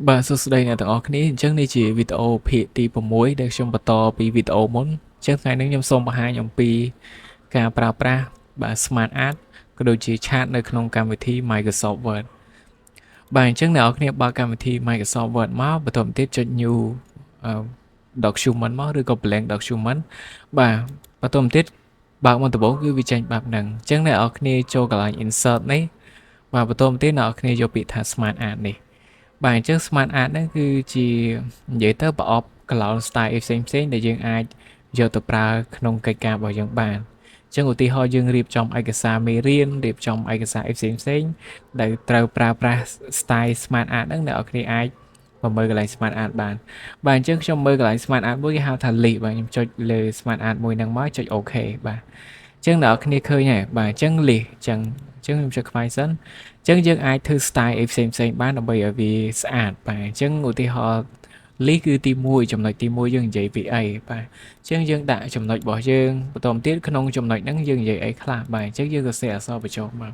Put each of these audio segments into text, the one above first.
បាទសួស្តីអ្នកទាំងអស់គ្នាអញ្ចឹងនេះជាវីដេអូភាគទី6ដែលខ្ញុំបន្តពីវីដេអូមុនអញ្ចឹងថ្ងៃនេះខ្ញុំសូមបង្ហាញអំពីការប្រើប្រាស់បាទ Smart Art ក៏ដូចជាឆាតនៅក្នុងកម្មវិធី Microsoft Word បាទអញ្ចឹងអ្នកនរគ្នាបើកកម្មវិធី Microsoft Word មកបន្តទៀតចុច New Document មកឬក៏ Blank Document បាទបន្តទៀតបើកមកដំបូងគឺវាចេញបែបហ្នឹងអញ្ចឹងអ្នកនរគ្នាចូលកន្លែង Insert នេះបាទបន្តទៀតអ្នកនរគ្នាយកពាក្យថា Smart Art នេះបាទអញ្ចឹង Smart Art ហ្នឹងគឺជានិយាយទៅប្រអប់ cloud style ផ្សេងៗដែលយើងអាចយកទៅប្រើក្នុងកិច្ចការរបស់យើងបានអញ្ចឹងឧទាហរណ៍យើងរៀបចំឯកសារមេរៀនរៀបចំឯកសារផ្សេងៗដែលត្រូវប្រើប្រាស់ style Smart Art ហ្នឹងអ្នកនរគ្នាអាចមកមើលកន្លែង Smart Art បានបាទអញ្ចឹងខ្ញុំមើលកន្លែង Smart Art មួយគេហៅថា list បាទខ្ញុំចុចលើ Smart Art មួយហ្នឹងមកចុច OK បាទអញ្ចឹងអ្នកនរគ្នាឃើញហើយបាទអញ្ចឹង list អញ្ចឹងខ្ញុំចុចខ្វាយសិនអញ្ចឹងយើងអាចធ្វើ style ផ្សេងបានដើម្បីឲ្យវាស្អាតបាទអញ្ចឹងឧទាហរណ៍ list គឺទី1ចំណុចទី1យើងនិយាយពីអីបាទអញ្ចឹងយើងដាក់ចំណុចរបស់យើងបន្តទៀតក្នុងចំណុចហ្នឹងយើងនិយាយអីខ្លះបាទអញ្ចឹងយើងសរសេរអក្សរបញ្ចូលមក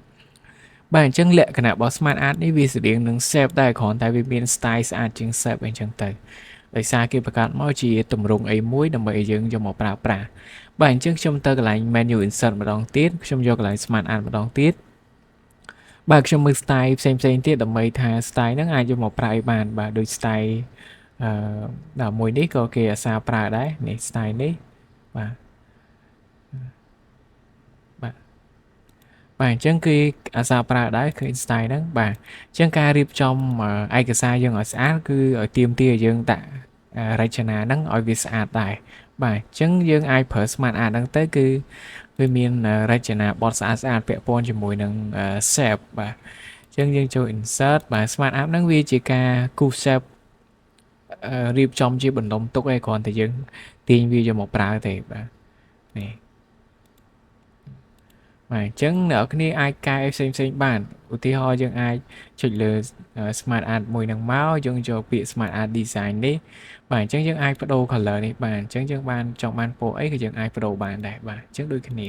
បាទអញ្ចឹងលក្ខណៈរបស់ Smart Art នេះវាស្តៀងនឹង shape ដែរគ្រាន់តែវាមាន style ស្អាតជាង shape អញ្ចឹងទៅដោយសារគេបង្កើតមកជាទម្រង់អីមួយដើម្បីឲ្យយើងយកមកប្រើប្រាស់បាទអញ្ចឹងខ្ញុំទៅកន្លែង menu insert ម្ដងទៀតខ្ញុំយកកន្លែង Smart Art ម្ដងទៀតបាទខ្ញុំមើល style ផ្សេងទៀតដើម្បីថា style ហ្នឹងអាចយកមកប្រើឲ្យបានបាទដូច style ដល់មួយនេះក៏គេអាសាប្រើដែរនេះ style នេះបាទបាទបាទអញ្ចឹងគឺអាសាប្រើដែរឃើញ style ហ្នឹងបាទអញ្ចឹងការរៀបចំឯកសារយើងឲ្យស្អាតគឺឲ្យទាមទារឲ្យយើងដាក់រចនាហ្នឹងឲ្យវាស្អាតដែរបាទអញ្ចឹងយើងអាចប្រើ Smart Art ហ្នឹងទៅគឺវាមានរចនាបថស្អាតពាក់ព័ន្ធជាមួយនឹង shape បាទអញ្ចឹងយើងចូល insert បាទ Smart Art ហ្នឹងវាជាការគូស shape រៀបចំជាបណ្ដុំទុកឯងគ្រាន់តែយើងទាញវាយកមកប្រើទេបាទនេះបាទអញ្ចឹងអ្នកនរគ្នាអាចកែផ្សេងបានឧទាហរណ៍យើងអាចចុចលើ Smart Art មួយហ្នឹងមកយើងយកពាក្យ Smart Art Design នេះបាទអញ្ចឹងយើងអាចបដូរ color នេះបានអញ្ចឹងយើងបានចង់បានពណ៌អីក៏យើងអាចបដូរបានដែរបាទអញ្ចឹងដូចគ្នា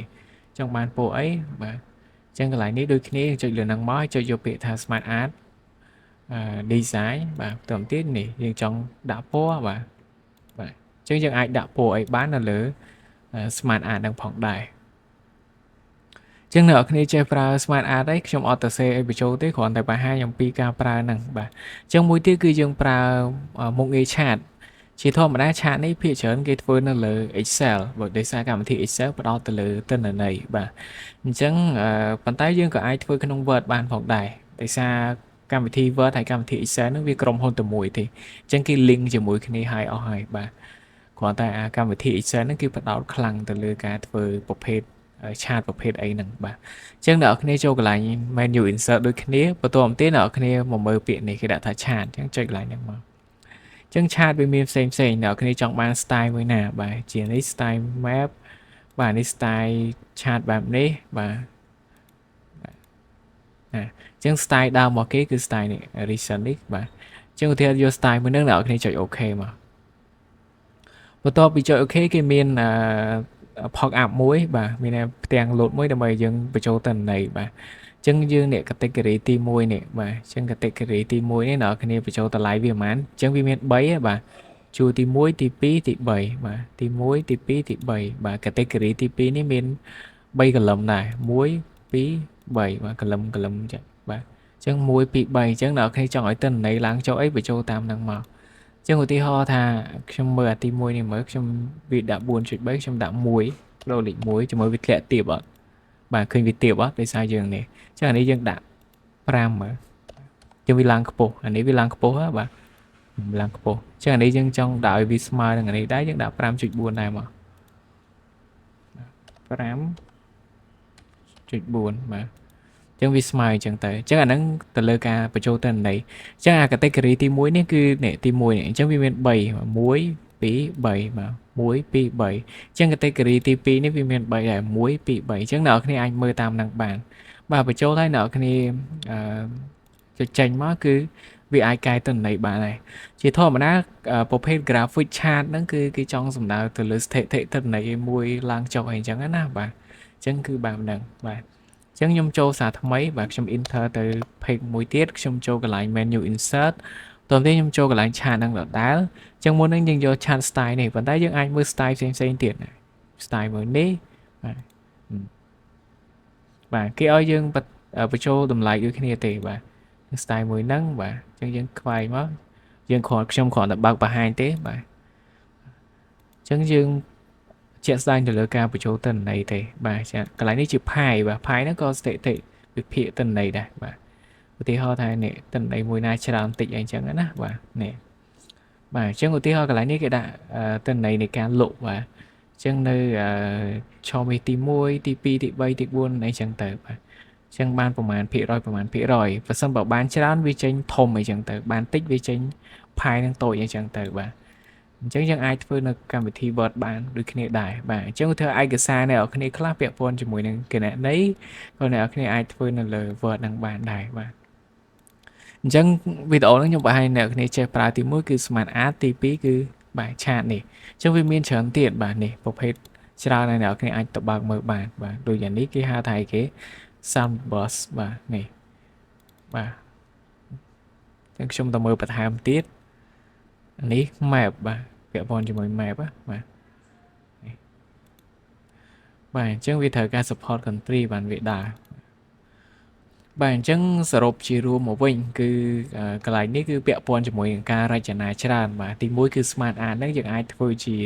ចង់បានពណ៌អីបាទអញ្ចឹងកន្លែងនេះដូចគ្នាចុចលើហ្នឹងមកចុចយកពាក្យថា Smart Art design បាទបន្តទៀតនេះយើងចង់ដាក់ពណ៌បាទអញ្ចឹងយើងអាចដាក់ពណ៌អីបាននៅលើ Smart Art នឹងផងដែរអញ្ចឹងអ្នកនរគ្នាចេះប្រើ Smart Art អីខ្ញុំអត់ទៅសេអីបញ្ចូលទេគ្រាន់តែបង្ហាញអំពីការប្រើហ្នឹងបាទអញ្ចឹងមួយទៀតគឺយើងប្រើមុខងារឆាតជាធម្មតាឆាតនេះភាគច្រើនគេធ្វើនៅលើ Excel បើដោយសារកម្មវិធី Excel ផ្ដោតទៅលើទិន្នន័យបាទអញ្ចឹងប៉ុន្តែយើងក៏អាចធ្វើក្នុង Word បានផងដែរដោយសារកម្មវិធី Word ហើយកម្មវិធី Excel ហ្នឹងវាក្រុមហ៊ុនតែមួយទេអញ្ចឹងគេ link ជាមួយគ្នាហើយអស់ហើយបាទគ្រាន់តែកម្មវិធី Excel ហ្នឹងគឺផ្ដោតខ្លាំងទៅលើការធ្វើប្រភេទឆាតប្រភេទអីហ្នឹងបាទអញ្ចឹងអ្នកនរគ្នាចូលកន្លែង menu insert ដូចគ្នាបន្តមកទៀតអ្នកនរគ្នាមកមើលពាក្យនេះគេដាក់ថាឆាតអញ្ចឹងចុចកន្លែងហ្នឹងមកអញ្ចឹងឆាតវាមានផ្សេងអ្នកនរគ្នាចង់បាន style មួយណាបាទជានេះ style map បាទនេះ style ឆាតបែបនេះបាទអញ្ចឹង style ដើមរបស់គេគឺ style នេះ recent នេះបាទអញ្ចឹងឧទាហរណ៍យក style មួយហ្នឹងអ្នកនរគ្នាចុច OK មកបន្ទាប់ពីចុច OK គេមានpop up មួយបាទមានផ្ទាំង load មួយដើម្បីយើងបញ្ចូលទិន្នន័យបាទអញ្ចឹងយើងនេះ category ទី1នេះបាទអញ្ចឹង category ទី1នេះអ្នកគ្នាបញ្ចូលតម្លៃវាប្រហែលអញ្ចឹងវាមាន3បាទជួរទី1ទី2ទី3បាទទី1ទី2ទី3បាទ category ទី2នេះមាន3 column ដែរ1 2 3បាទ column អញ្ចឹងបាទអញ្ចឹង1 2 3អញ្ចឹងអ្នកគ្នាចង់ឲ្យទិន្នន័យឡើងចុះអីបញ្ចូលតាមហ្នឹងមកចឹងឧទាហរណ៍ថាខ្ញុំមើលអាទី1នេះមើលខ្ញុំវាដាក់ 4.3 ខ្ញុំដាក់1បដូរលេខ1ជាមួយវាធ្លាក់ទាបអត់បាទឃើញវាទាបអត់ដោយសារយើងនេះចឹងអានេះយើងដាក់5មើលចឹងវាឡើងខ្ពស់អានេះវាឡើងខ្ពស់បាទឡើងខ្ពស់ចឹងអានេះយើងចង់ដាក់ឲ្យវាស្មើនឹងអានេះដែរយើងដាក់ 5.4 ដែរមក5.4 បាទចឹងវាស្មើអញ្ចឹងទៅចឹងអាហ្នឹងទៅលើការបញ្ចូលទិន្នន័យចឹងអា category ទី1នេះគឺនេះទី1នេះអញ្ចឹងវាមាន3 1 2 3បាទ1 2 3អញ្ចឹង category ទី2នេះវាមាន3ដែរ1 2 3អញ្ចឹងអ្នកនរគ្នាអាចមើលតាមហ្នឹងបានបាទបញ្ចូលហើយអ្នកនរគ្នាចុចចេញមកគឺវាអាចកែទិន្នន័យបានហើយជាធម្មតាប្រភេទ graphic chart ហ្នឹងគឺគេចង់សំដៅទៅលើស្ថិតិទិន្នន័យមួយឡើងចុះអីអញ្ចឹងណាបាទអញ្ចឹងគឺបែបហ្នឹងបាទអញ្ចឹងខ្ញុំចូលសារថ្មីបាទខ្ញុំ enter ទៅ page មួយទៀតខ្ញុំចូលកន្លែង menu insert តើខ្ញុំចូលកន្លែងឆាតហ្នឹងដដែលអញ្ចឹងមុនហ្នឹងយើងយកឆាត style នេះប៉ុន្តែយើងអាចមើល style ផ្សេងៗទៀតណា style មួយនេះបាទបាទគេឲ្យយើងបញ្ចូលតម្លៃដូចគ្នាទេបាទ style មួយហ្នឹងបាទអញ្ចឹងយើងខ្វាយមកយើងខ្ញុំគ្រាន់តែបើកបង្ហាញទេបាទអញ្ចឹងយើងជាក់ស្ដែងទៅលើការបញ្ចូលទិន្នន័យទេបាទចាកន្លែងនេះជា pie បាទ pie ហ្នឹងក៏ស្ថិតិវិភាគទិន្នន័យដែរបាទឧទាហរណ៍ថានេះទិន្នន័យមួយណាច្រើនតិចអីចឹងណាបាទនេះបាទអញ្ចឹងឧទាហរណ៍កន្លែងនេះគេដាក់ទិន្នន័យនៃការលក់បាទអញ្ចឹងនៅឆមាសទី1ទី2ទី3ទី4អីចឹងទៅបាទអញ្ចឹងបានប្រមាណភាគរយបើសិនបើបានច្រើនវាចេញធំអីចឹងទៅបានតិចវាចេញ pie នឹងតូចអីចឹងទៅបាទអញ្ចឹងយើងអាចធ្វើនៅកម្មវិធី Word បានដូចគ្នាដែរបាទអញ្ចឹងធ្វើឯកសារអ្នកនរគ្នាខ្លះពាក់ព័ន្ធជាមួយនឹងគណនេយ្យក៏អ្នកនរគ្នាអាចធ្វើនៅលើ Word ហ្នឹងបានដែរបាទអញ្ចឹងវីដេអូហ្នឹងខ្ញុំបង្ហាញអ្នកនរគ្នាចេះប្រើទី1គឺ Smart Art ទី2គឺបាទឆាតនេះអញ្ចឹងវាមានច្រើនទៀតបាទនេះប្រភេទច្រើនហើយអ្នកនរគ្នាអាចទៅបើកមើលបានបាទដូចយ៉ាងនេះគេហៅថាអីគេ Sunburst បាទនេះបាទអញ្ចឹងខ្ញុំទៅមើលបន្ថែមទៀតនេះ map បាទពាក់ព័ន្ធជាមួយ map បាទបាទអញ្ចឹងវាត្រូវការ support country បានវាដើរបាទអញ្ចឹងសរុបជារួមមកវិញគឺកន្លែងនេះគឺពាក់ព័ន្ធជាមួយនឹងការរចនាច្រើនបាទទី1គឺ smart art ហ្នឹងយើងអាចធ្វើជា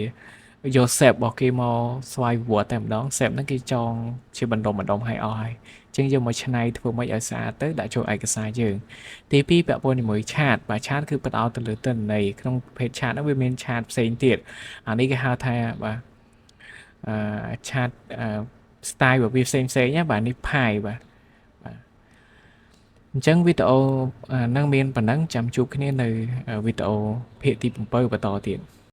យក shape របស់គេមកស្វ័យប្រវត្តិតែម្ដង shape ហ្នឹងគេចងជាបណ្ដុំឲ្យអស់ហើយអញ្ចឹងយើងមកច្នៃធ្វើម៉េចឲ្យស្អាតទៅដាក់ចូលឯកសារយើងទី2ពាក់ព័ន្ធជាមួយឆាតបាទឆាតគឺផ្ដោតទៅលើទិន្នន័យក្នុងប្រភេទឆាតហ្នឹងវាមានឆាតផ្សេងទៀតអានេះគេហៅថាបាទឆាតstyle របស់វាផ្សេងណាបាទនេះ pie បាទអញ្ចឹងវីដេអូនឹងមានប៉ុណ្ណឹងចាំជួបគ្នានៅវីដេអូភាគទី7បន្តទៀត